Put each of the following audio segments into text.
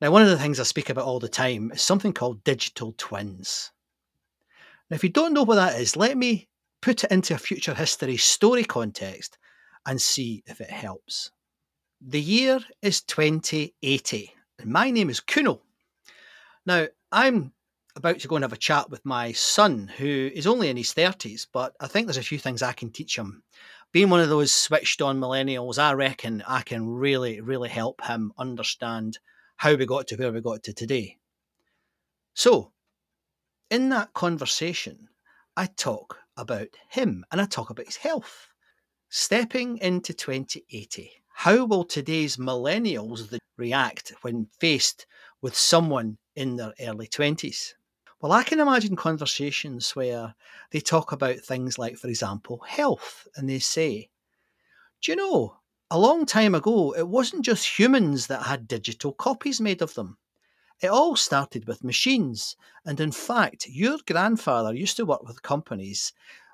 Now, one of the things I speak about all the time is something called digital twins. Now, if you don't know what that is, let me put it into a future history story context and see if it helps. The year is 2080, and my name is Kuno. Now, I'm about to go and have a chat with my son, who is only in his 30s, but I think there's a few things I can teach him. Being one of those switched on millennials, I reckon I can really, really help him understand how we got to where we got to today. So, in that conversation, I talk about him and I talk about his health. Stepping into 2080, how will today's millennials react when faced with someone in their early 20s? Well, I can imagine conversations where they talk about things like, for example, health, and they say, do you know, a long time ago, it wasn't just humans that had digital copies made of them. It all started with machines. And in fact, your grandfather used to work with companies.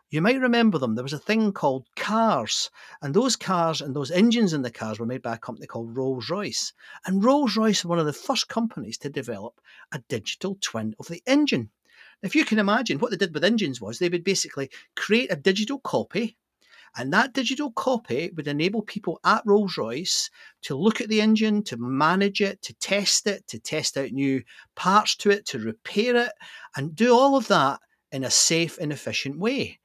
You might remember them. There was a thing called cars. And those cars and those engines in the cars were made by a company called Rolls-Royce. And Rolls-Royce were one of the first companies to develop a digital twin of the engine. If you can imagine, what they did with engines was they would basically create a digital copy, and that digital copy would enable people at Rolls-Royce to look at the engine, to manage it, to test out new parts to it, to repair it, and do all of that in a safe and efficient way.